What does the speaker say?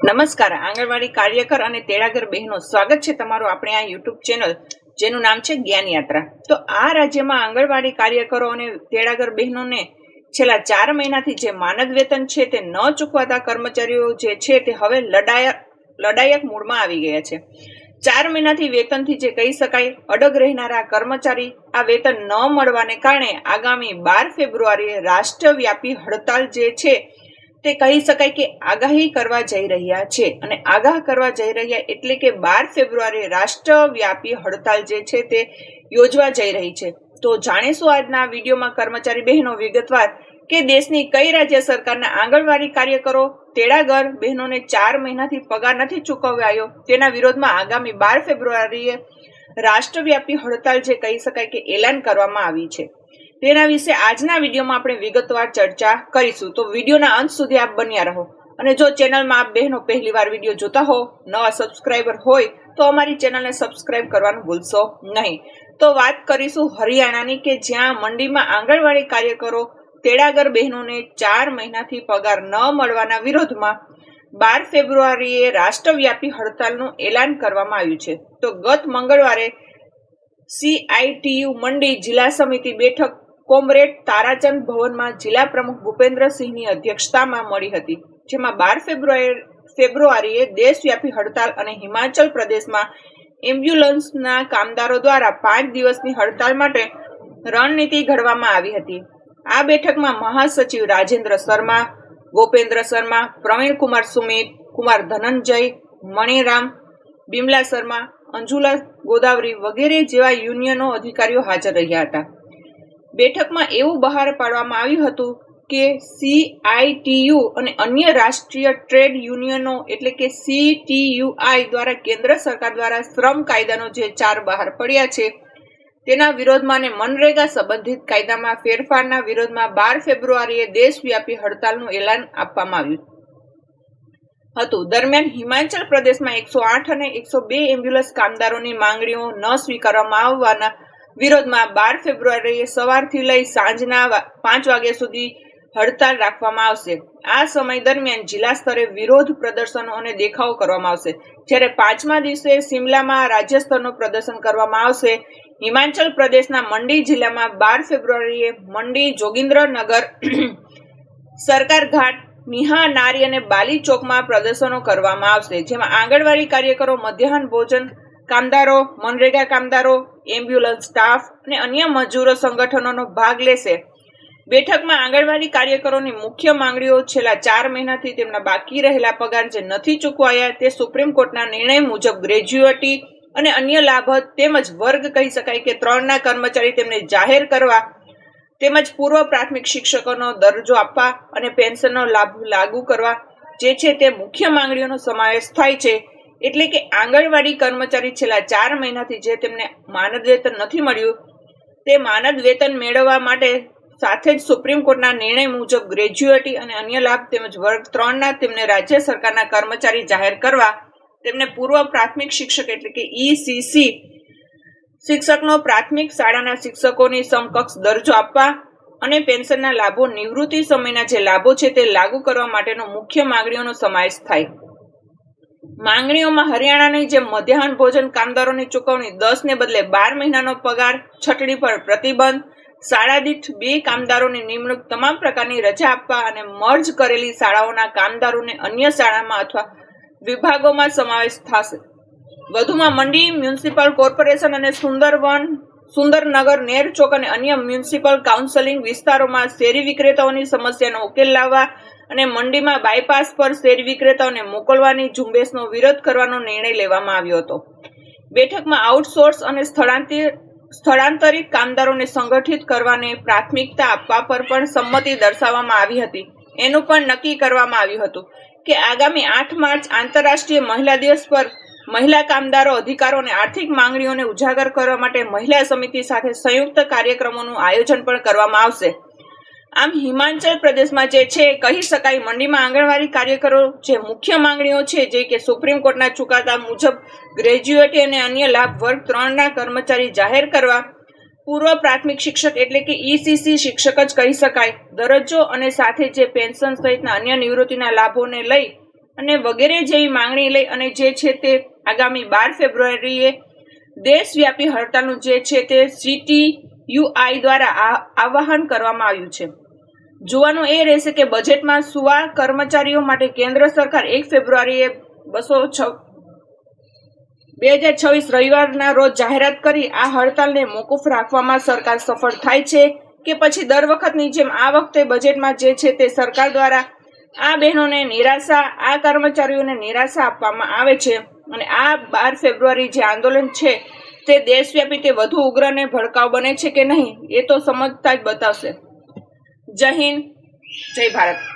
નમસ્કાર, આંગણવાડી કાર્યકર અને તેડાગર બહેનો, સ્વાગત છે તમારું આપણે આ યુટ્યુબ ચેનલ જેનું નામ છે જ્ઞાન યાત્રા. તો આ રાજ્યમાં આંગણવાડી કાર્યકરો અને તેડાગર બહેનોને છેલ્લા 4 મહિનાથી જે માનદ વેતન છે તે ન ચૂકવાતા કર્મચારીઓ જે છે તે હવે લડાયક મૂડમાં આવી ગયા છે. 4 મહિનાથી વેતનથી જે કહી શકાય અડગ રહેનારા કર્મચારી આ વેતન ન મળવાને કારણે આગામી 12 ફેબ્રુઆરીએ રાષ્ટ્રવ્યાપી હડતાલ જે છે તે કહી શકાય કે આગાહી કરવા જઈ રહ્યા છે. અને આગાહ કરવા જઈ રહ્યા એટલે કે 12 ફેબ્રુઆરીએ રાષ્ટ્રવ્યાપી હડતાલ જે છે તે યોજવા જઈ રહી છે. તો જાણીશું આજના વિડીયોમાં કર્મચારી બહેનો વિગતવાર કે દેશની કઈ રાજ્ય સરકારના આંગણવાડી કાર્યકરો તેડાગર બહેનોને 4 મહિનાથી પગાર નથી ચૂકવાયો તેના વિરોધમાં આગામી 12 ફેબ્રુઆરીએ રાષ્ટ્રવ્યાપી હડતાલ જે કહી શકાય કે એલાન કરવામાં આવી છે. તેના વિશે આજના વિડીયોમાં આપણે વિગતવાર ચર્ચા કરીશું. તો વિડીયોના અંત સુધી આપ બન્યા રહો. અને જો ચેનલમાં આપ બહેનો પહેલીવાર વિડીયો જોતા હો, નવા સબસ્ક્રાઇબર હોય તો અમારી ચેનલને સબસ્ક્રાઇબ કરવાનું ભૂલશો નહીં. તો વાત કરીશું હરિયાણાની કે જ્યાં મંડીમાં આંગણવાડી કાર્યકરો તેડાગર બહેનોને 4 મહિનાથી પગાર ન મળવાના વિરોધમાં 12 ફેબ્રુઆરીએ રાષ્ટ્રવ્યાપી હડતાલનું એલાન કરવામાં આવ્યું છે. તો ગત મંગળવારે CITU મંડી જિલ્લા સમિતિ બેઠક કોમરેડ તારાચંદ ભવનમાં જિલ્લા પ્રમુખ ભૂપેન્દ્રસિંહની અધ્યક્ષતામાં મળી હતી, જેમાં 12 ફેબ્રુઆરીએ દેશવ્યાપી હડતાલ અને હિમાચલ પ્રદેશમાં એમ્બ્યુલન્સના કામદારો દ્વારા 5 દિવસની હડતાલ માટે રણનીતિ ઘડવામાં આવી હતી. આ બેઠકમાં મહાસચિવ રાજેન્દ્ર શર્મા, ગોપેન્દ્ર શર્મા, પ્રવીણ કુમાર સુમિત, કુમાર ધનંજય, મણિરામ, બિમલા શર્મા, અંજુલા ગોદાવરી વગેરે જેવા યુનિયનો અધિકારીઓ હાજર રહ્યા હતા. બેઠકમાં એવું બહાર પાડવામાં આવ્યું હતું કે CITU અને અન્ય રાષ્ટ્રીય ટ્રેડ યુનિયનો એટલે કે CTUI દ્વારા કેન્દ્ર સરકાર દ્વારા શ્રમ કાયદાનો જે 4 બહાર પડ્યા છે તેના વિરોધમાં અને મનરેગા સંબંધિત કાયદામાં ફેરફારના વિરોધમાં 12 ફેબ્રુઆરીએ દેશવ્યાપી હડતાલનું એલાન આપવામાં આવ્યું હતું. દરમિયાન હિમાચલ પ્રદેશમાં 108 અને 102 એમ્બ્યુલન્સ કામદારોની માંગણીઓ ન સ્વીકારવામાં આવવાના વિરોધમાં 12 ફેબ્રુઆરીએ સવારથી લઈ સાંજના 5 વાગ્યા સુધી હડતાલ રાખવામાં આવશે. આ સમય દરમિયાન જિલ્લા સ્તરે વિરોધ પ્રદર્શનો અને દેખાવો કરવામાં આવશે. જ્યારે 5મા દિવસે શિમલામાં રાજ્ય સ્તરનું પ્રદર્શન કરવામાં આવશે. હિમાચલ પ્રદેશના મંડી જિલ્લામાં 12 ફેબ્રુઆરીએ મંડી, જોગિન્દ્રનગર, સરકાર ઘાટ, નિહા નારી અને બાલી ચોકમાં પ્રદર્શનો કરવામાં આવશે, જેમાં આંગણવાડી કાર્યકરો, મધ્યાહન ભોજન કામદારો, મનરેગા કામદારો, એમ્બ્યુલન્સ સ્ટાફ અને અન્ય મજૂરો સંગઠનોનો ભાગ લેશે. બેઠકમાં આંગણવાડી કાર્યકરોની મુખ્ય માંગણીઓ છેલ્લા 4 મહિનાથી તેમના બાકી રહેલા પગાર જે નથી ચૂકવાયા તે સુપ્રીમ કોર્ટના નિર્ણય મુજબ ગ્રેજ્યુએટી અને અન્ય લાભ તેમજ વર્ગ કહી શકાય કે 3ના કર્મચારી તેમને જાહેર કરવા તેમજ પૂર્વ પ્રાથમિક શિક્ષકોનો દરજ્જો આપવા અને પેન્શનનો લાભ લાગુ કરવા જે છે તે મુખ્ય માંગણીઓનો સમાવેશ થાય છે. એટલે કે આંગણવાડી કર્મચારી છેલ્લા 4 મહિનાથી જે તેમને માનદ વેતન નથી મળ્યું તે માનદ વેતન મેળવવા માટે સાથે જ સુપ્રીમ કોર્ટના નિર્ણય મુજબ ગ્રેજ્યુએટી અને અન્ય લાભ તેમજ વર્ગ 3ના તેમને રાજ્ય સરકારના કર્મચારી જાહેર કરવા, તેમને પૂર્વ પ્રાથમિક શિક્ષક એટલે કે ECC શિક્ષકનો પ્રાથમિક શાળાના શિક્ષકોની સમકક્ષ દરજ્જો આપવા અને પેન્શનના લાભો, નિવૃત્તિ સમયના જે લાભો છે તે લાગુ કરવા માટેનો મુખ્ય માંગણીઓનો સમાવેશ થાય. માંગણીઓમાં હરિયાણાની જેમ મધ્યાહન ભોજન કામદારોની ચૂકવણી 10 ને બદલે 12 મહિનાનો પગાર, છટણી પર પ્રતિબંધ, શાળા દીઠ 2 કામદારોની નિમણૂક, તમામ પ્રકારની રજા આપવા અને મર્જ કરેલી શાળાઓના કામદારોને અન્ય શાળામાં અથવા વિભાગોમાં સમાવેશ થશે. વધુમાં મંડી મ્યુનિસિપલ કોર્પોરેશન અને સુંદરનગર, નેર ચોક અને અન્ય મ્યુનિસિપલ કાઉન્સિલિંગ વિસ્તારોમાં શેરી વિક્રેતાઓની સમસ્યાનો ઉકેલ લાવવા અને મંડીમાં બાયપાસ પર શેરી વિક્રેતાઓને મોકલવાની ઝુંબેશનો વિરોધ કરવાનો નિર્ણય લેવામાં આવ્યો હતો. બેઠકમાં આઉટસોર્સ અને સ્થળાંતરિત કામદારોને સંગઠિત કરવાને પ્રાથમિકતા આપવા પર પણ સંમતિ દર્શાવવામાં આવી હતી. એનું પણ નક્કી કરવામાં આવ્યું હતું કે આગામી 8 માર્ચ આંતરરાષ્ટ્રીય મહિલા દિવસ પર મહિલા કામદારો અધિકારો અને આર્થિક માંગણીઓને ઉજાગર કરવા માટે મહિલા સમિતિ સાથે સંયુક્ત કાર્યક્રમોનું આયોજન પણ કરવામાં આવશે. આમ હિમાચલ પ્રદેશમાં જે છે કહી શકાય મંડીમાં આંગણવાડી કાર્યકરો જે મુખ્ય માંગણીઓ છે જે કે સુપ્રીમ કોર્ટના ચુકાદા મુજબ ગ્રેજ્યુએટી અને અન્ય લાભ વર્ગ 3ના કર્મચારી જાહેર કરવા, પૂર્વ પ્રાથમિક શિક્ષક એટલે કે ECC શિક્ષક જ કહી શકાય દરજ્જો અને સાથે જે પેન્શન સહિતના અન્ય નિવૃત્તિના લાભોને લઈ અને વગેરે જેવી માંગણી લઈ અને જે છે તે આગામી 12 ફેબ્રુઆરીએ દેશવ્યાપી હડતાલનું જે છે તે CTUI દ્વારા આહ્વાન કરવામાં આવ્યું છે. જોવાનું એ રહેશે કે બજેટમાં સુવા કર્મચારીઓ માટે કેન્દ્ર સરકાર 1 ફેબ્રુઆરીએ 2026 રવિવારના રોજ જાહેરાત કરી આ હડતાલને મોકૂફ રાખવામાં સરકાર સફળ થાય છે કે પછી દર વખતની જેમ આ વખતે બજેટમાં જે છે તે સરકાર દ્વારા આ બહેનોને નિરાશા, આ કર્મચારીઓને નિરાશા આપવામાં આવે છે અને આ 12 ફેબ્રુઆરી જે આંદોલન છે તે દેશવ્યાપી તે વધુ ઉગ્ર અને ભડકાઉ બને છે કે નહીં એ તો સમજતા જ બતાવશે. જય હિન્દ, જય ભારત.